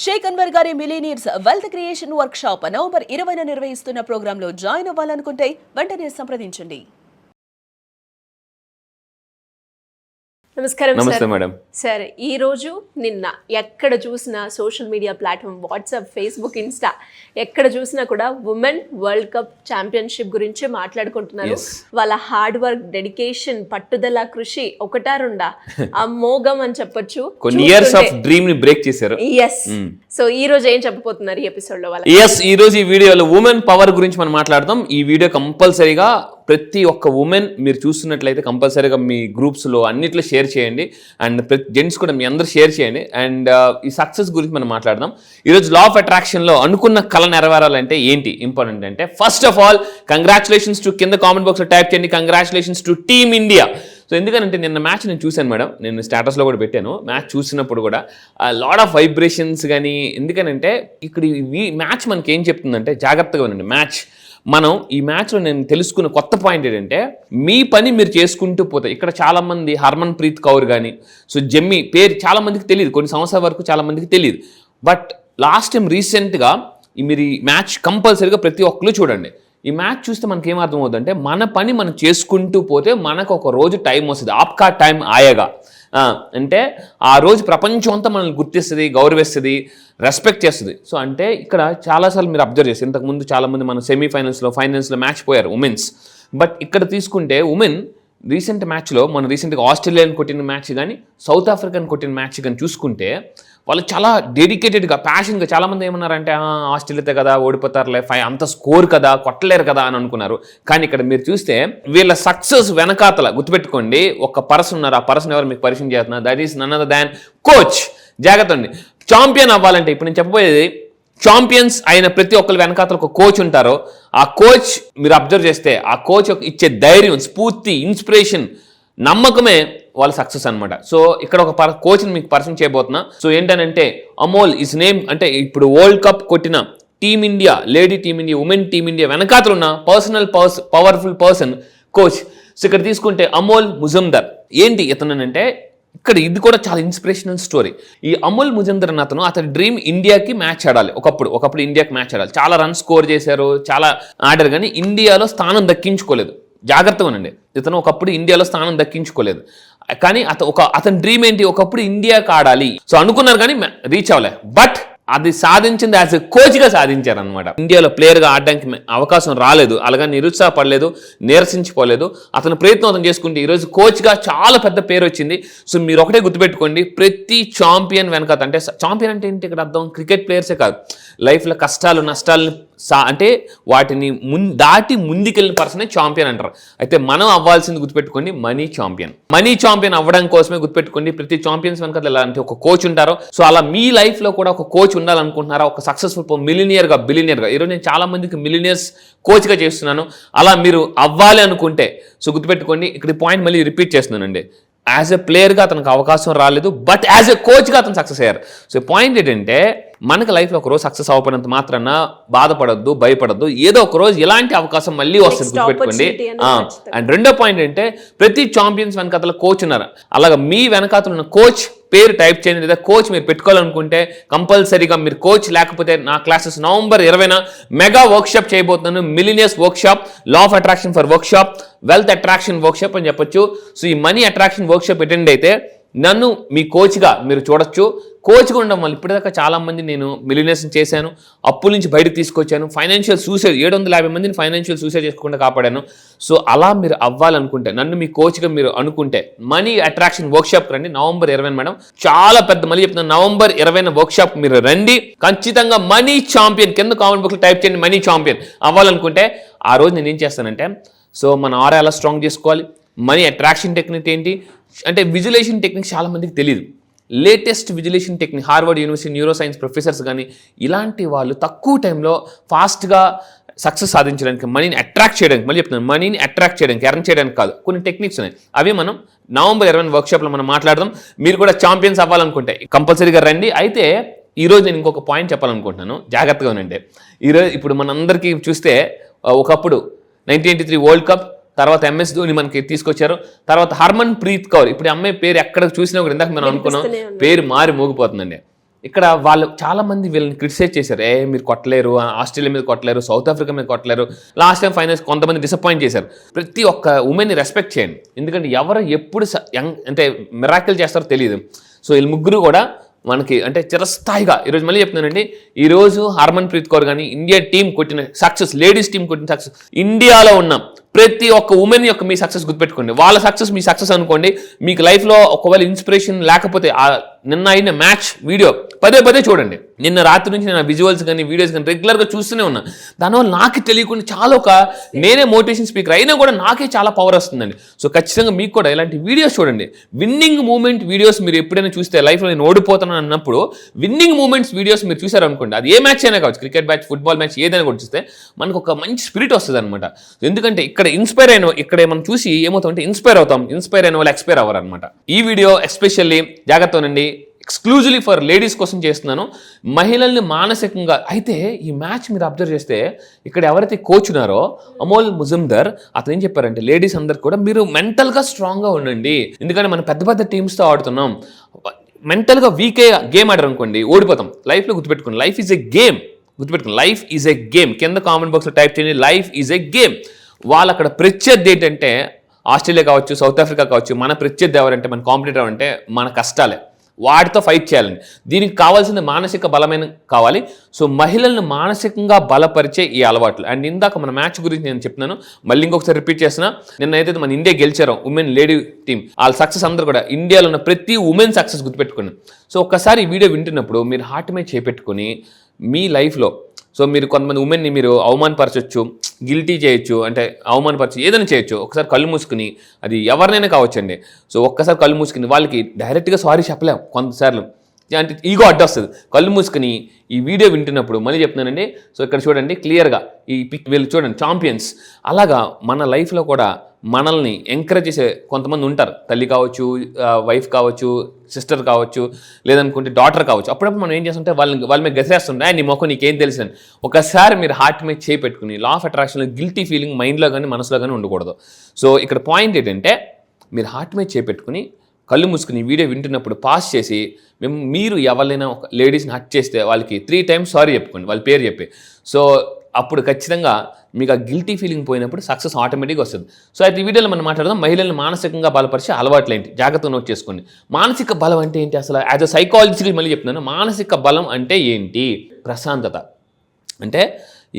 షేక్ అన్వర్ గారి millionaires wealth creation workshop November 20న నిర్వహిస్తున్న ప్రోగ్రాంలో జాయిన్ అవ్వాలనుకుంటే వెంటనే సంప్రదించండి. నమస్కారం మేడం. సార్ ఈ రోజు నిన్న ఎక్కడ చూసినా social media platform WhatsApp, Facebook, Insta ఎక్కడ చూసినా కూడా ఉమెన్ వరల్డ్ కప్ ఛాంపియన్షిప్ గురించి మాట్లాడుకుంటున్నారు. వాళ్ళ హార్డ్ వర్క్, డెడికేషన్, పట్టుదల, కృషి ఒకటా రెండా అమోఘం అని చెప్పొచ్చు. కొన్ని ఇయర్స్ ఆఫ్ డ్రీమ్ ని బ్రేక్ చేశారు. సో ఈ రోజు ఏం చెప్పబోతున్నారు ఈ ఎపిసోడ్ లో? ఈ రోజు ఈ వీడియోలో ఉమెన్ పవర్ గురించి మనం మాట్లాడదాం. ఈ వీడియో కంపల్సరీగా ప్రతి ఒక్క ఉమెన్ మీరు చూస్తున్నట్లయితే కంపల్సరీగా మీ గ్రూప్స్లో అన్నిట్లో షేర్ చేయండి. అండ్ ప్రతి జెంట్స్ కూడా మీ అందరూ షేర్ చేయండి. అండ్ ఈ సక్సెస్ గురించి మనం మాట్లాడదాం. ఈరోజు లా ఆఫ్ అట్రాక్షన్లో అనుకున్న కళ నెరవేరాలంటే ఏంటి ఇంపార్టెంట్ అంటే, first of all congratulations to, కింద కామెంట్ బాక్స్లో టైప్ చేయండి congratulations to team India. So ఎందుకంటే నిన్న మ్యాచ్ నేను చూశాను మేడం, నేను స్టేటస్లో కూడా పెట్టాను. మ్యాచ్ చూసినప్పుడు కూడా లాడ్ ఆఫ్ వైబ్రేషన్స్ కానీ, ఎందుకనంటే ఇక్కడ ఈ మ్యాచ్ మనకి ఏం చెప్తుందంటే, జాగ్రత్తగా వినండి. మనం ఈ మ్యాచ్లో నేను తెలుసుకున్న కొత్త పాయింట్ ఏంటంటే, మీ పని మీరు చేసుకుంటూ పోతే, ఇక్కడ చాలామంది హర్మన్ ప్రీత్ కౌర్ కానీ, సో జెమ్మీ పేరు చాలామందికి తెలియదు, కొన్ని సంవత్సరాల వరకు చాలామందికి తెలియదు. బట్ లాస్ట్ టైం రీసెంట్గా మీరు ఈ మ్యాచ్ కంపల్సరీగా ప్రతి ఒక్కరు చూడండి. ఈ మ్యాచ్ చూస్తే మనకి ఏమర్థమవుతుందంటే, మన పని మనం చేసుకుంటూ పోతే మనకు ఒక రోజు టైం వస్తుంది. ఆప్కా టైం ఆయగా అంటే ఆ రోజు ప్రపంచం అంతా మనల్ని గుర్తిస్తుంది, గౌరవిస్తుంది, రెస్పెక్ట్ చేస్తుంది. సో అంటే ఇక్కడ చాలాసార్లు మీరు అబ్జర్వ్ చేస్తారు, ఇంతకుముందు చాలామంది మన సెమీఫైనల్స్లో, ఫైనల్స్లో మ్యాచ్ పోయారు ఉమెన్స్. బట్ ఇక్కడ తీసుకుంటే ఉమెన్ రీసెంట్ మ్యాచ్లో, మన రీసెంట్గా ఆస్ట్రేలియాని కొట్టిన మ్యాచ్ కానీ, సౌత్ ఆఫ్రికాని కొట్టిన మ్యాచ్ కానీ చూసుకుంటే వాళ్ళు చాలా డెడికేటెడ్గా, ప్యాషన్గా, చాలామంది ఏమన్నారంటే ఆస్ట్రేలియాతో కదా ఓడిపోతారులే, అంత స్కోర్ కదా, కొట్టలేరు కదా అని అనుకున్నారు. కానీ ఇక్కడ మీరు చూస్తే వీళ్ళ సక్సెస్ వెనకాతల గుర్తుపెట్టుకోండి, ఒక పర్సన్ ఉన్నారు. ఆ పర్సన్ ఎవరు మీకు పరిచయం చేస్తున్నారు? That is none other than coach. జాగ్రత్త అండి. ఛాంపియన్ అవ్వాలంటే ఇప్పుడు నేను చెప్పబోయేది, ఛాంపియన్స్ అయిన ప్రతి ఒక్కరు వెనకాతల ఒక కోచ్ ఉంటారో, ఆ కోచ్ మీరు అబ్జర్వ్ చేస్తే ఆ కోచ్ ఇచ్చే ధైర్యం, స్ఫూర్తి, ఇన్స్పిరేషన్, నమ్మకమే వాళ్ళ సక్సెస్ అనమాట. సో ఇక్కడ ఒక కోచ్ని మీకు పరిచయం చేయబోతున్నా. సో ఏంటనంటే అమోల్ ఇస్ నేమ్. అంటే ఇప్పుడు వరల్డ్ కప్ కొట్టిన team India, lady team India, women team India వెనకాతలు ఉన్న పవర్ఫుల్ పర్సన్ కోచ్. సో ఇక్కడ తీసుకుంటే అమోల్ ముజుమ్దార్. ఏంటి ఇతనంటే, ఇక్కడ ఇది కూడా చాలా ఇన్స్పిరేషనల్ స్టోరీ. ఈ అమోల్ ముజుమ్దార్ అన్న అతని డ్రీమ్ ఇండియాకి మ్యాచ్ ఆడాలి. ఒకప్పుడు ఇండియాకి మ్యాచ్ ఆడాలి. చాలా రన్ స్కోర్ చేశారు, చాలా ఆడారు, కానీ ఇండియాలో స్థానం దక్కించుకోలేదు. జాగ్రత్తగా ఉండండి, ఇతను ఒకప్పుడు ఇండియాలో స్థానం దక్కించుకోలేదు. కానీ అతని డ్రీమ్ ఏంటి, ఒకప్పుడు ఇండియాకి ఆడాలి. సో అనుకున్నారు కానీ రీచ్ అవ్వలే. బట్ అది సాధించింది యాజ్ ఎ కోచ్గా సాధించారనమాట. ఇండియాలో ప్లేయర్గా ఆడడానికి అవకాశం రాలేదు, అలాగా నిరుత్సాహపడలేదు, నీరసించిపోలేదు. అతని ప్రయత్నం అతను చేసుకుంటే ఈరోజు కోచ్గా చాలా పెద్ద పేరు వచ్చింది. సో మీరు ఒకటే గుర్తుపెట్టుకోండి, ప్రతి ఛాంపియన్ వెనకాత, అంటే ఛాంపియన్ అంటే ఏంటి ఇక్కడ అర్థం, క్రికెట్ ప్లేయర్సే కాదు, లైఫ్లో కష్టాలు, నష్టాలని అంటే వాటిని దాటి ముందుకెళ్ళిన పర్సనే ఛాంపియన్ అంటారు. అయితే మనం అవ్వాల్సింది గుర్తుపెట్టుకోండి, మనీ ఛాంపియన్ అవ్వడం కోసమే గుర్తుపెట్టుకోండి. ప్రతి ఛాంపియన్స్ వెనక ఎలాంటి ఒక కోచ్ ఉంటారో, సో అలా మీ లైఫ్లో కూడా ఒక కోచ్ ఉండాలనుకుంటున్నారా, ఒక సక్సెస్ఫుల్ మిలినియర్గా, బిలినియర్గా. ఈరోజు నేను చాలా మందికి మిలినియర్స్ కోచ్గా చేస్తున్నాను. అలా మీరు అవ్వాలి అనుకుంటే, సో గుర్తుపెట్టుకోండి, ఇక్కడ పాయింట్ మళ్ళీ రిపీట్ చేస్తున్నానండి. యాజ్ ఎ ప్లేయర్గా అతనికి అవకాశం రాలేదు, బట్ యాజ్ ఎ కోచ్గా అతను సక్సెస్ అయ్యారు. సో పాయింట్ ఏంటంటే, మనకి లైఫ్లో ఒకరోజు సక్సెస్ అవ్వనంత మాత్రాన బాధపడద్దు, భయపడద్దు. ఏదో ఒక రోజు ఇలాంటి అవకాశం మళ్ళీ వస్తుంది, గుర్తుపెట్టుకోండి. అండ్ రెండో పాయింట్ ఏంటంటే, ప్రతి ఛాంపియన్స్ వెనకాతల కోచ్ ఉన్నారు. అలాగా మీ వెనకాతల ఉన్న కోచ్ పేరు టైప్ చేయండి, లేదా కోచ్ మీరు పెట్టుకోవాలనుకుంటే కంపల్సరీగా మీరు కోచ్ లేకపోతే నా క్లాసెస్ నవంబర్ 20న మెగా వర్క్షాప్ చేయబోతున్నాను. Millionaires workshop, law of attraction for workshop, wealth attraction workshop అని చెప్పొచ్చు. సో ఈ మనీ అట్రాక్షన్ వర్క్షాప్ అటెండ్ అయితే నన్ను మీ కోచ్గా మీరు చూడొచ్చు. కోచ్గా ఉండడం వల్ల ఇప్పటిదాకా చాలా మంది నేను మిలినియర్స్ని చేశాను, అప్పుల నుంచి బయటకు తీసుకొచ్చాను, ఫైనాన్షియల్ సూసైడ్ 750 మందిని ఫైనాన్షియల్ సూసైడ్ చేసుకోకుండా కాపాడాను. సో అలా మీరు అవ్వాలనుకుంటే, నన్ను మీ కోచ్గా మీరు అనుకుంటే, మనీ అట్రాక్షన్ వర్క్షాప్ రండి నవంబర్ 20 మేడం. చాలా పెద్ద, మళ్ళీ చెప్తున్నాను, నవంబర్ 20 వర్క్షాప్ మీరు రండి. ఖచ్చితంగా మనీ ఛాంపియన్, కింద కామెంట్ బాక్స్లో టైప్ చేయండి మనీ ఛాంపియన్ అవ్వాలనుకుంటే. ఆ రోజు నేను ఏం చేస్తానంటే, సో మన ఆరా ఎలా స్ట్రాంగ్ చేసుకోవాలి, మనీ అట్రాక్షన్ టెక్నిక్ ఏంటి అంటే, విజువలైజేషన్ టెక్నిక్ చాలా మందికి తెలియదు. Latest visualization technique Harvard university neuro science professors కానీ ఇలాంటి వాళ్ళు తక్కువ టైంలో ఫాస్ట్గా సక్సెస్ సాధించడానికి, మనీని అట్రాక్ట్ చేయడానికి, మళ్ళీ చెప్తున్నాను, మనీని అట్రాక్ట్ చేయడానికి, ఎర్న్ చేయడానికి కాదు, కొన్ని టెక్నిక్స్ ఉన్నాయి. అవి మనం నవంబర్ 20 వర్క్షాప్లో మనం మాట్లాడదాం. మీరు కూడా ఛాంపియన్స్ అవ్వాలనుకుంటే కంపల్సరీగా రండి. అయితే ఈరోజు నేను ఇంకొక పాయింట్ చెప్పాలనుకుంటున్నాను, జాగ్రత్తగా ఉండండి. ఈరోజు ఇప్పుడు మనందరికీ చూస్తే, ఒకప్పుడు 1983 వరల్డ్ కప్, తర్వాత ఎంఎస్ ధోని మనకి తీసుకొచ్చారు. తర్వాత హర్మన్ ప్రీత్ కౌర్. ఇప్పుడు అమ్మాయి పేరు ఎక్కడ చూసినా కూడా ఇందాక మనం అనుకున్నాం, పేరు మారి మోగిపోతుందండి. ఇక్కడ వాళ్ళు చాలా మంది వీళ్ళని క్రిటిసైజ్ చేశారు, మీరు కొట్టలేరు, ఆస్ట్రేలియా మీద కొట్టలేరు, సౌత్ ఆఫ్రికా మీద కొట్టలేరు, లాస్ట్ టైం ఫైనల్స్ కొంతమంది డిసప్పాయింట్ చేశారు. ప్రతి ఒక్క ఉమెన్ని రెస్పెక్ట్ చేయండి, ఎందుకంటే ఎవరు ఎప్పుడు అంటే మిరాకిల్ చేస్తారో తెలియదు. సో వీళ్ళు ముగ్గురు కూడా మనకి అంటే చిరస్థాయిగా ఈరోజు మళ్ళీ చెప్తున్నానండి, ఈరోజు హర్మన్ ప్రీత్ కౌర్ కానీ ఇండియా టీం కొట్టిన సక్సెస్, లేడీస్ టీం కొట్టిన సక్సెస్, ఇండియాలో ఉన్న ప్రతి ఒక్క ఉమెన్ యొక్క మీ సక్సెస్ గుర్తుపెట్టుకోండి. వాళ్ళ సక్సెస్ మీ సక్సెస్ అనుకోండి. మీకు లైఫ్లో ఒకవేళ ఇన్స్పిరేషన్ లేకపోతే నిన్న అయిన మ్యాచ్ వీడియో పదే చూడండి. నిన్న రాత్రి నుంచి నేను విజువల్స్ కానీ వీడియోస్ కానీ రెగ్యులర్గా చూస్తూనే ఉన్నా. దానివల్ల నాకు తెలియకుండా చాలా నేనే మోటివేషన్ స్పీకర్ అయినా కూడా నాకే చాలా పవర్ వస్తుందండి. సో ఖచ్చితంగా మీకు కూడా ఇలాంటి వీడియోస్ చూడండి. విన్నింగ్ మూమెంట్ వీడియోస్ మీరు ఎప్పుడైనా చూస్తే, లైఫ్లో నేను ఓడిపోతున్నాను అన్నప్పుడు విన్నింగ్ మూమెంట్స్ వీడియోస్ మీరు చూసారనుకోండి, అది ఏ మ్యాచ్ అయినా కావచ్చు, క్రికెట్ మ్యాచ్, ఫుట్బాల్ మ్యాచ్, ఏదైనా కూడా చూస్తే మనకు ఒక మంచి స్పిరిట్ వస్తుంది అనమాట. ఎందుకంటే ఇక్కడ మనం చూసి ఏమవుతామంటే ఇన్స్పైర్ అవుతాం. ఇన్స్పైర్ అయిన వాళ్ళు ఎక్స్పైర్ అవ్వరు అనమాట. ఈ వీడియో ఎస్పెషల్లీ జాగ్రత్తనండి, ఎక్స్క్లూజివ్లీ ఫర్ లేడీస్ కోసం చేస్తున్నాను, మహిళల్ని మానసికంగా. అయితే ఈ మ్యాచ్ మీరు అబ్జర్వ్ చేస్తే ఇక్కడ ఎవరైతే కోచ్ ఉన్నారో అమోల్ ముజుమ్దర్, అతను ఏం చెప్పారంటే లేడీస్ అందరికి కూడా మీరు మెంటల్గా స్ట్రాంగ్గా ఉండండి. ఎందుకంటే మనం పెద్ద టీమ్స్తో ఆడుతున్నాం, మెంటల్గా వీకే గేమ్ ఆడారు అనుకోండి ఓడిపోతాం. లైఫ్లో గుర్తుపెట్టుకోండి, లైఫ్ ఈజ్ ఎ గేమ్. గుర్తుపెట్టుకోండి, లైఫ్ ఈజ్ ఎ గేమ్. కింద కామెంట్ బాక్స్లో టైప్ చేయండి, లైఫ్ ఈజ్ ఎ గేమ్. వాళ్ళు అక్కడ ప్రత్యర్థి ఏంటంటే ఆస్ట్రేలియా కావచ్చు, సౌత్ ఆఫ్రికా కావచ్చు, మన ప్రత్యర్థి ఎవరంటే, మన కాంపిటీటర్ అంటే మన కష్టాలే, వాటితో ఫైట్ చేయాలండి. దీనికి కావాల్సిన మానసిక బలమైన కావాలి. సో మహిళలను మానసికంగా బలపరిచే ఈ అలవాట్లు. అండ్ ఇందాక మన మ్యాచ్ గురించి నేను చెప్తున్నాను, మళ్ళీ ఇంకొకసారి రిపీట్ చేస్తున్నా. నిన్న ఏదైతే మన ఇండియా గెలిచారో ఉమెన్ లేడీ టీం, వాళ్ళ సక్సెస్ అందరూ కూడా ఇండియాలో ఉన్న ప్రతి ఉమెన్ సక్సెస్ గుర్తుపెట్టుకుని. సో ఒక్కసారి ఈ వీడియో వింటున్నప్పుడు మీరు హార్ట్ మీద చేపెట్టుకుని మీ లైఫ్లో, సో మీరు కొంతమంది ఉమెన్ని మీరు అవమానపరచవచ్చు, గిల్టీ చేయొచ్చు, అంటే అవమానపరచు, ఏదైనా చేయొచ్చు. ఒకసారి కళ్ళు మూసుకుని, అది ఎవరినైనా కావచ్చండి. సో ఒక్కసారి కళ్ళు మూసుకుని, వాళ్ళకి డైరెక్ట్గా సారీ చెప్పలేం కొంతసార్లు, అంటే ఈగో అడ్డొస్తుంది. కళ్ళు మూసుకుని ఈ వీడియో వింటున్నప్పుడు మళ్ళీ చెప్తున్నానండి. సో ఇక్కడ చూడండి క్లియర్గా వీళ్ళు చూడండి ఛాంపియన్స్. అలాగా మన లైఫ్లో కూడా మనల్ని ఎంకరేజ్ చేసే కొంతమంది ఉంటారు, తల్లి కావచ్చు, వైఫ్ కావచ్చు, సిస్టర్ కావచ్చు, లేదనుకుంటే డాటర్ కావచ్చు. అప్పుడప్పుడు మనం ఏం చేస్తుంటే వాళ్ళ మీద గసిరేస్తుంటే నీ మొక్క నీకేం తెలిసిందని. ఒకసారి మీరు హార్ట్ మీద చేయి పెట్టుకుని, లా ఆఫ్ అట్రాక్షన్లో గిల్టీ ఫీలింగ్ మైండ్లో కానీ మనసులో కానీ ఉండకూడదు. సో ఇక్కడ పాయింట్ ఏంటంటే మీరు హార్ట్ మీద చేయి పెట్టుకుని కళ్ళు మూసుకుని వీడియో వింటున్నప్పుడు పాస్ చేసి, మీరు ఎవరైనా ఒక లేడీస్ని హర్ట్ చేస్తే వాళ్ళకి 3 times సారీ చెప్పుకోండి, వాళ్ళ పేరు చెప్పి. సో అప్పుడు ఖచ్చితంగా మీకు ఆ గిల్టీ ఫీలింగ్ పోయినప్పుడు సక్సెస్ ఆటోమేటిక్గా వస్తుంది. సో అయితే ఈ వీడియోలో మనం మాట్లాడదాం మహిళలను మానసికంగా బలపరిచే అలవాట్లు ఏంటి, జాగ్రత్తగా నోట్ చేసుకోండి. మానసిక బలం అంటే ఏంటి అసలు, యాజ్ అ సైకాలజిస్ట్ మళ్ళీ చెప్తున్నాను, మానసిక బలం అంటే ఏంటి? ప్రశాంతత. అంటే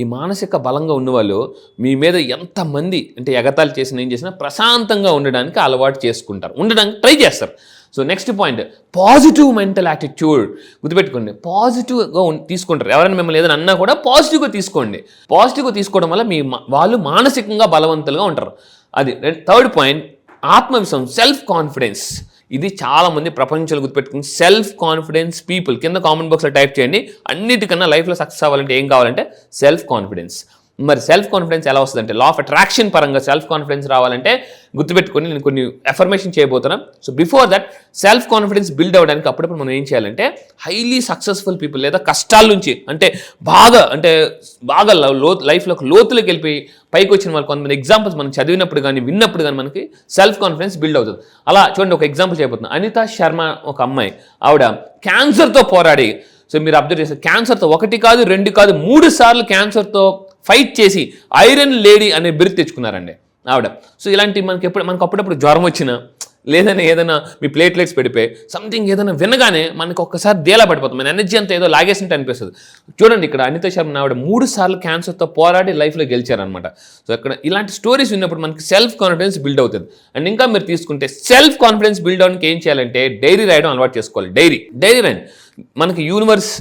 ఈ మానసిక బలంగా ఉన్నవాళ్ళు మీ మీద ఎంతమంది అంటే ఎగతాళి చేసినా ఏం చేసినా ప్రశాంతంగా ఉండడానికి అలవాటు చేసుకుంటారు, ఉండడానికి ట్రై చేస్తారు. So next point, positive mental attitude. గుర్తుపెట్టుకోండి, పాజిటివ్గా తీసుకుంటారు. ఎవరైనా మిమ్మల్ని ఏదైనా అన్నా కూడా పాజిటివ్గా తీసుకోండి. పాజిటివ్గా తీసుకోవడం వల్ల వాళ్ళు మానసికంగా బలవంతులుగా ఉంటారు. అది థర్డ్ పాయింట్, ఆత్మవిశ్వాసం, సెల్ఫ్ కాన్ఫిడెన్స్. ఇది చాలామంది ప్రపంచంలో గుర్తుపెట్టుకుని సెల్ఫ్ కాన్ఫిడెన్స్ పీపుల్. కింద కామెంట్ బాక్స్లో టైప్ చేయండి. అన్నిటికన్నా లైఫ్లో సక్సెస్ అవ్వాలంటే ఏం కావాలంటే సెల్ఫ్ కాన్ఫిడెన్స్. మరి సెల్ఫ్ కాన్ఫిడెన్స్ ఎలా వస్తుందంటే లా ఆఫ్ అట్రాక్షన్ పరంగా సెల్ఫ్ కాన్ఫిడెన్స్ రావాలంటే గుర్తుపెట్టుకొని నేను కొన్ని ఎఫర్మేషన్ చేయబోతున్నాను. So before that self confidence build అవ్వడానికి అప్పుడప్పుడు మనం ఏం చేయాలంటే హైలీ సక్సెస్ఫుల్ పీపుల్ లేదా కష్టాల నుంచి అంటే బాగా లైఫ్లోకి లోతులోకి వెళ్ళిపోయి పైకి వచ్చిన వాళ్ళు కొంతమంది ఎగ్జాంపుల్స్ మనం చదివినప్పుడు కానీ విన్నప్పుడు కానీ మనకి సెల్ఫ్ కాన్ఫిడెన్స్ బిల్డ్ అవుతుంది. అలా చూడండి, ఒక ఎగ్జాంపుల్ చేయబోతున్నాను. అనితా శర్మ ఒక అమ్మాయి, ఆవిడ క్యాన్సర్తో పోరాడి, సో మీరు అబ్జర్వ్ చేస్తే క్యాన్సర్తో 1 కాదు 2 కాదు 3 సార్లు క్యాన్సర్తో ఫైట్ చేసి ఐరన్ లేడీ అనే బిరుదు తెచ్చుకున్నారండి ఆవిడ. సో ఇలాంటి మనకు అప్పుడప్పుడు జ్వరం వచ్చినా లేదని ఏదైనా మీ ప్లేట్లెట్స్ పడిపోయి సంథింగ్ ఏదైనా వినగానే మనకు ఒక్కసారి దేలా పడిపోతుంది, మన ఎనర్జీ అంతా ఏదో లాగేసినట్టు అనిపిస్తుంది. చూడండి ఇక్కడ అనితా శర్మ ఆవిడ 3 సార్లు క్యాన్సర్తో పోరాడి లైఫ్లో గెలిచారనమాట. సో ఇక్కడ ఇలాంటి స్టోరీస్ విన్నప్పుడు మనకి సెల్ఫ్ కాన్ఫిడెన్స్ బిల్డ్ అవుతుంది. అండ్ ఇంకా మీరు తీసుకుంటే సెల్ఫ్ కాన్ఫిడెన్స్ బిల్డ్ అవడానికి ఏం చేయాలంటే డైరీ రాయడం అలవాటు చేసుకోవాలి. డైరీ రాయండి. మనకి యూనివర్స్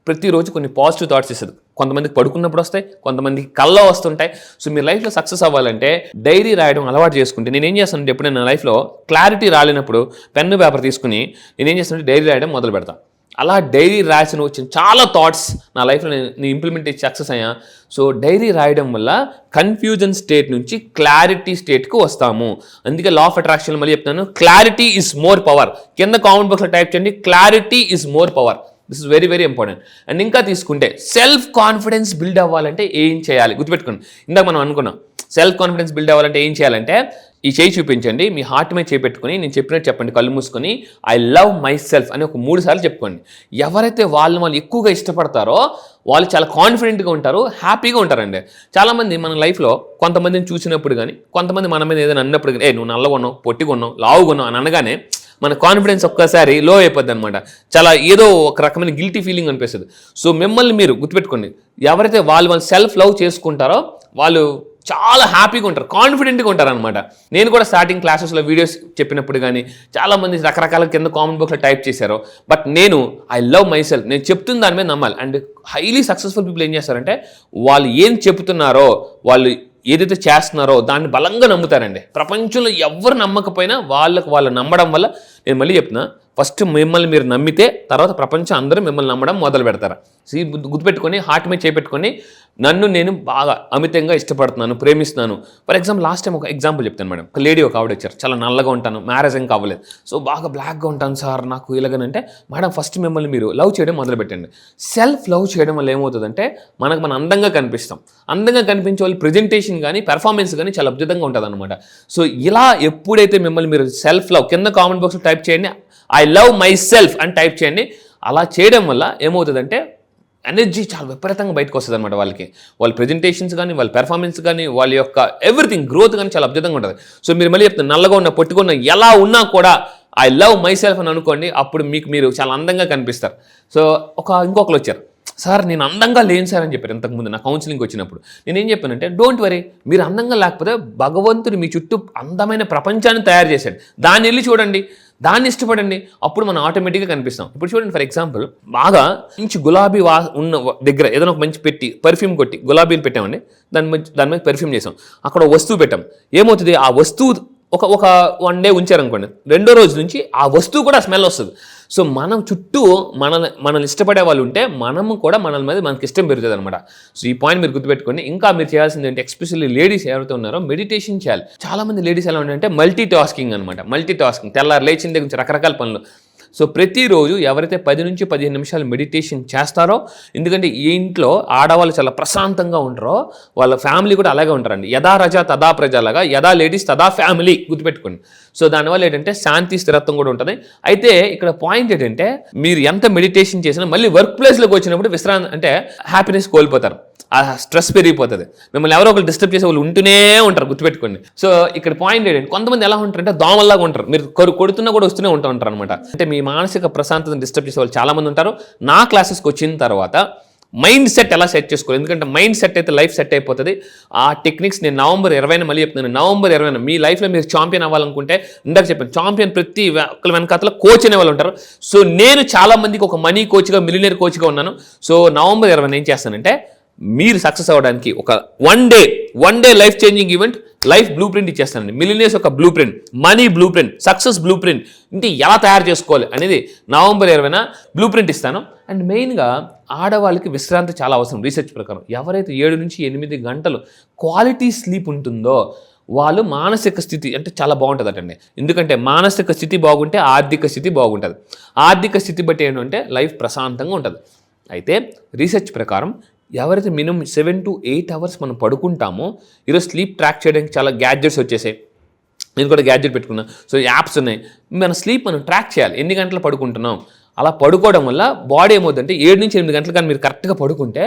ప్రతిరోజు కొన్ని పాజిటివ్ థాట్స్ ఇస్తుంది. కొంతమందికి పడుకున్నప్పుడు వస్తాయి, కొంతమందికి కల్లో వస్తుంటాయి. సో మీ లైఫ్లో సక్సెస్ అవ్వాలంటే డైరీ రాయడం అలవాటు చేసుకుంటే, నేనేం చేస్తానంటే ఎప్పుడైనా నా లైఫ్లో క్లారిటీ రాలేనప్పుడు పెన్ను పేపర్ తీసుకుని నేనేం చేస్తానంటే డైరీ రాయడం మొదలు పెడతాను. అలా డైరీ రాసిన వచ్చిన చాలా థాట్స్ నా లైఫ్లో నేను ఇంప్లిమెంట్ చేసి సక్సెస్ అయ్యా. సో డైరీ రాయడం వల్ల కన్ఫ్యూజన్ స్టేట్ నుంచి క్లారిటీ స్టేట్కి వస్తాము. అందుకే లా ఆఫ్ అట్రాక్షన్ మళ్ళీ చెప్తాను, క్లారిటీ ఈజ్ మోర్ పవర్. కింద కామెంట్ బాక్స్లో టైప్ చేయండి, clarity is more power. This is very very important. And ఇంకా తీసుకుంటే సెల్ఫ్ కాన్ఫిడెన్స్ బిల్డ్ అవ్వాలంటే ఏం చేయాలి గుర్తుపెట్టుకోండి. ఇందాక మనం అనుకున్నాం సెల్ఫ్ కాన్ఫిడెన్స్ బిల్డ్ అవ్వాలంటే ఏం చేయాలంటే ఈ చేయి చూపించండి, మీ హార్ట్ మీద చేపెట్టుకుని నేను చెప్పినట్టు చెప్పండి, కళ్ళు మూసుకొని ఐ లవ్ మై సెల్ఫ్ అని ఒక 3 సార్లు చెప్పుకోండి. ఎవరైతే వాళ్ళు ఎక్కువగా ఇష్టపడతారో వాళ్ళు చాలా కాన్ఫిడెంట్గా ఉంటారు, హ్యాపీగా ఉంటారండి. చాలామంది మన లైఫ్లో కొంతమందిని చూసినప్పుడు కానీ, కొంతమంది మన మీద ఏదైనా అన్నప్పుడు కానీ, నువ్వు నల్లగొన్నావు, పొట్టిగొన్నావు, లావుగొన్నావు అని అనగానే మన కాన్ఫిడెన్స్ ఒక్కసారి లో అయిపోద్ది అనమాట. చాలా ఏదో ఒక రకమైన గిల్టీ ఫీలింగ్ అనిపిస్తుంది. సో మిమ్మల్ని మీరు గుర్తుపెట్టుకోండి, ఎవరైతే వాళ్ళు సెల్ఫ్ లవ్ చేసుకుంటారో వాళ్ళు చాలా హ్యాపీగా ఉంటారు, కాన్ఫిడెంట్గా ఉంటారు అనమాట. నేను కూడా స్టార్టింగ్ క్లాసెస్లో వీడియోస్ చెప్పినప్పుడు కానీ చాలామంది రకరకాల కింద కామెంట్ బాక్స్లో టైప్ చేశారు. బట్ నేను ఐ లవ్ మై సెల్ఫ్, నేను చెప్తున్న దాని మీద నమ్మాలి. అండ్ హైలీ సక్సెస్ఫుల్ పీపుల్ ఏం చేస్తారంటే వాళ్ళు ఏం చెప్తున్నారో, వాళ్ళు ఏదైతే చేస్తున్నారో దాన్ని బలంగా నమ్ముతారండి. ప్రపంచంలో ఎవరు నమ్మకపోయినా వాళ్ళు నమ్మడం వల్ల, నేను మళ్ళీ చెప్తున్నా, ఫస్ట్ మిమ్మల్ని మీరు నమ్మితే తర్వాత ప్రపంచం అందరూ మిమ్మల్ని నమ్మడం మొదలు పెడతారు. గుర్తుపెట్టుకొని హార్ట్ మీద చేపెట్టుకొని నన్ను నేను బాగా అమితంగా ఇష్టపడుతున్నాను, ప్రేమిస్తున్నాను. ఫర్ ఎగ్జాంపుల్ లాస్ట్ టైం ఒక ఎగ్జాంపుల్ చెప్తాను మేడం. ఒక లేడీ ఒక ఆవిడ వచ్చారు, చాలా నల్లగా ఉంటాను, మ్యారేజ్ ఏం కావలేదు, సో బాగా బ్లాక్గా ఉంటాను సార్ నాకు ఇలాగనంటే, మేడం ఫస్ట్ మిమ్మల్ని మీరు లవ్ చేయడం మొదలు పెట్టండి. సెల్ఫ్ లవ్ చేయడం వల్ల ఏమవుతుందంటే మనం అందంగా కనిపిస్తాం. అందంగా కనిపించే వాళ్ళు ప్రజెంటేషన్ కానీ పెర్ఫార్మెన్స్ కానీ చాలా అద్భుతంగా ఉంటుంది అనమాట. సో ఇలా ఎప్పుడైతే మిమ్మల్ని మీరు సెల్ఫ్ లవ్, కింద కామెంట్ బాక్స్లో టైప్ చేయండి ఐ లవ్ మై సెల్ఫ్ అని టైప్ చేయండి. అలా చేయడం వల్ల ఏమవుతుందంటే ఎనర్జీ చాలా విపరీతంగా బయటకు వస్తుంది అనమాట. వాళ్ళ ప్రజెంటేషన్స్ కానీ, వాళ్ళ పెర్ఫార్మెన్స్ కానీ, వాళ్ళ యొక్క ఎవ్రీథింగ్ గ్రోత్ కానీ చాలా అద్భుతంగా ఉంటుంది. సో మీరు మళ్ళీ చెప్తాను, నల్లగా ఉన్న, పొట్టుకున్న, ఎలా ఉన్నా కూడా ఐ లవ్ మై సెల్ఫ్ అని అనుకోండి, అప్పుడు మీరు చాలా అందంగా కనిపిస్తారు. సో ఇంకొకరు వచ్చారు, సార్ నేను అందంగా లేను సార్ అని చెప్పారు ఇంతకుముందు నా కౌన్సిలింగ్కి వచ్చినప్పుడు. నేనేం చెప్పానంటే, డోంట్ వరీ, మీరు అందంగా లేకపోతే భగవంతుడు మీ చుట్టూ అందమైన ప్రపంచాన్ని తయారు చేశాడు, దాన్ని వెళ్ళి చూడండి, దాన్ని ఇష్టపడండి, అప్పుడు మనం ఆటోమేటిక్గా కనిపిస్తాం. ఇప్పుడు చూడండి, ఫర్ ఎగ్జాంపుల్ బాగా మంచి గులాబీ ఉన్న దగ్గర ఏదైనా ఒక మంచి పెట్టి పర్ఫ్యూమ్ కొట్టి గులాబీలు పెట్టామండి, దాని మీద పర్ఫ్యూమ్ చేసాం, అక్కడ వస్తువు పెట్టాం, ఏమవుతుంది, ఆ వస్తువు ఒక 1 డే ఉంచారనుకోండి, 2వ రోజు నుంచి ఆ వస్తువు కూడా స్మెల్ వస్తుంది. సో మనం చుట్టూ మనల్ని ఇష్టపడే వాళ్ళు ఉంటే మనము కూడా మనకి ఇష్టం పెరుగుతుంది అనమాట. సో ఈ పాయింట్ మీరు గుర్తుపెట్టుకోండి. ఇంకా మీరు చేయాల్సింది ఏంటి, ఎస్పెషల్లీ లేడీస్ ఎవరైతే ఉన్నారో మెడిటేషన్ చేయాలి. చాలా మంది లేడీస్ ఎలా ఉంటారంటే మల్టీ టాస్కింగ్ అనమాట. మల్టీ టాస్కింగ్, తెల్లారు లేచిన దగ్గర నుంచి రకరకాల పనులు. సో ప్రతిరోజు ఎవరైతే 10 నుంచి 15 నిమిషాలు మెడిటేషన్ చేస్తారో, ఎందుకంటే ఈ ఇంట్లో ఆడవాళ్ళు చాలా ప్రశాంతంగా ఉంటారో వాళ్ళ ఫ్యామిలీ కూడా అలాగే ఉంటారండి. యథా రజ తదా ప్రజలాగా, యథా లేడీస్ తదా ఫ్యామిలీ, గుర్తుపెట్టుకోండి. సో దానివల్ల ఏంటంటే శాంతి, స్థిరత్వం కూడా ఉంటుంది. అయితే ఇక్కడ పాయింట్ ఏంటంటే, మీరు ఎంత మెడిటేషన్ చేసినా మళ్ళీ వర్క్ ప్లేస్లోకి వచ్చినప్పుడు హ్యాపీనెస్ కోల్పోతారు, ఆ స్ట్రెస్ పెరిగిపోతుంది, మిమ్మల్ని ఎవరో ఒకరు డిస్టర్బ్ చేసే వాళ్ళు ఉంటూనే ఉంటారు, గుర్తుపెట్టుకోండి. సో ఇక్కడ పాయింట్ ఏంటంటే, కొంతమంది ఎలా ఉంటారంటే దోమల్లాగా ఉంటారు, మీరు కొడుతున్నా కూడా వస్తూనే ఉంటారు అనమాట. అంటే మీ మానసిక ప్రశాంతతను డిస్టర్బ్ చేసే వాళ్ళు చాలా మంది ఉంటారు. నా క్లాసెస్కి వచ్చిన తర్వాత మైండ్ సెట్ ఎలా సెట్ చేసుకోవాలి, ఎందుకంటే మైండ్ సెట్ అయితే లైఫ్ సెట్ అయిపోతుంది. ఆ టెక్నిక్స్ నేను నవంబర్ 20 మళ్ళీ చెప్తున్నాను, నవంబర్ 20 మీ లైఫ్లో మీరు ఛాంపియన్ అవ్వాలనుకుంటే, ఇందాక చెప్పాను ఛాంపియన్ ప్రతి ఒక్కరి వెనకాతలో కోచ్ అనే వాళ్ళు ఉంటారు. సో నేను చాలా మందికి ఒక మనీ కోచ్గా, మిలియనర్ కోచ్గా ఉన్నాను. సో నవంబర్ 20 ఏం చేస్తానంటే, మీరు సక్సెస్ అవ్వడానికి ఒక one day life changing event, life blueprint ఇచ్చేస్తానండి. మిలియనర్స్ ఒక blueprint, money blueprint, success blueprint, అంటే ఎలా తయారు చేసుకోవాలి అనేది నవంబర్ 20 బ్లూ ప్రింట్ ఇస్తాను. అండ్ మెయిన్గా ఆడవాళ్ళకి విశ్రాంతి చాలా అవసరం. రీసెర్చ్ ప్రకారం ఎవరైతే 7 నుంచి 8 గంటలు క్వాలిటీ స్లీప్ ఉంటుందో వాళ్ళు మానసిక స్థితి అంటే చాలా బాగుంటుందటండి. ఎందుకంటే మానసిక స్థితి బాగుంటే ఆర్థిక స్థితి బాగుంటుంది. ఆర్థిక స్థితి బట్టి ఏంటంటే లైఫ్ ప్రశాంతంగా ఉంటుంది. అయితే రీసెర్చ్ ప్రకారం ఎవరైతే మినిమం 7 to 8 అవర్స్ మనం పడుకుంటామో, ఈరోజు స్లీప్ ట్రాక్ చేయడానికి చాలా గ్యాడ్జెట్స్ వచ్చేసాయి. నేను కూడా గ్యాడ్జెట్ పెట్టుకున్నా. సో యాప్స్ ఉన్నాయి, మన స్లీప్ మనం ట్రాక్ చేయాలి, ఎన్ని గంటలు పడుకుంటున్నాం. అలా పడుకోవడం వల్ల బాడీ ఏమవుతుందంటే 7 నుంచి 8 గంటలు కానీ మీరు కరెక్ట్గా పడుకుంటే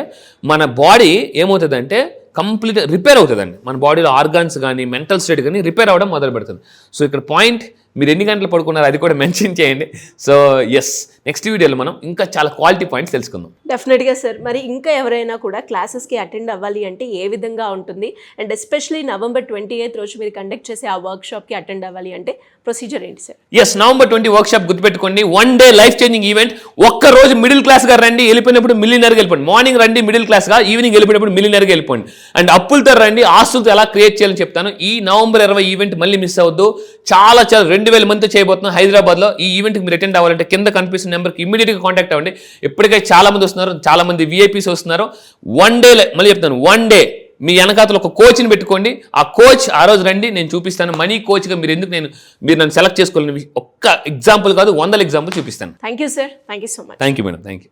మన బాడీ ఏమవుతుందంటే కంప్లీట్ రిపేర్ అవుతుందండి. మన బాడీలో ఆర్గాన్స్ కానీ మెంటల్ స్టేట్ కానీ రిపేర్ అవ్వడం మొదలు పెడుతుంది. సో ఇక్కడ పాయింట్, మీరు ఎన్ని గంటలు పడుకున్నారు అది కూడా మెన్షన్ చేయండి. సో ఎస్, నెక్స్ట్ వీడియోలో మనం ఇంకా చాలా క్వాలిటీ పాయింట్స్ తెలుసుకుందాం. డెఫినెట్గా సార్. మరి ఇంకా ఎవరైనా కూడా క్లాసెస్కి అటెండ్ అవ్వాలి అంటే ఏ విధంగా ఉంటుంది, అండ్ ఎస్పెషలీ నవంబర్ 28 రోజు మీరు కండక్ట్ చేసే ఆ వర్క్షాప్కి అటెండ్ అవ్వాలి అంటే ప్రొసీజర్ ఏంటి సార్? ఎస్, నవంబర్ 20 వర్క్షాప్ గుర్తుపెట్టుకోండి. 1 డే లైఫ్ చేంజింగ్ ఈవెంట్. ఒక్క రోజు మిడిల్ క్లాస్గా రండి, వెళ్ళిపోయినప్పుడు మిలియనర్గా వెళ్ళిపోండి. మార్నింగ్ రండి మిడిల్ క్లాస్గా, ఈవినింగ్ వెళ్ళిపోయినప్పుడు మిలియనర్గా వెళ్ళిపోండి. అండ్ అప్పులతో రండి, ఆస్తులతో ఎలా క్రియేట్ చేయాలని చెప్తాను. ఈ నవంబర్ 20 ఈవెంట్ మళ్ళీ మిస్ అవ్వద్దు. చాలా 2000 మందితో చేయబోతున్నాం హైదరాబాద్లో. ఈ ఈవెంట్కి మీరు అటెండ్ అవ్వాలంటే కింద కనిపిస్తున్న నెంబర్కి ఇమ్మీడియట్గా కాంటాక్ట్ అవ్వండి. ఇప్పటికే చాలా మంది వస్తున్నారు, చాలా మంది విఐపీస్ వస్తున్నారు. 1 డే, మళ్ళీ చెప్తాను, 1 డే మీ వెనకాతలో ఒక కోచ్ని పెట్టుకోండి. ఆ కోచ్ ఆ రోజు రండి, నేను చూపిస్తాను. మనీ కోచ్గా మీరు నన్ను సెలెక్ట్ చేసుకోవాలని ఒక్క ఎగ్జాంపుల్ కాదు, 100 ఎగ్జాంపుల్ చూపిస్తాను. Thank you sir, thank you so much. Thank you madam, thank you.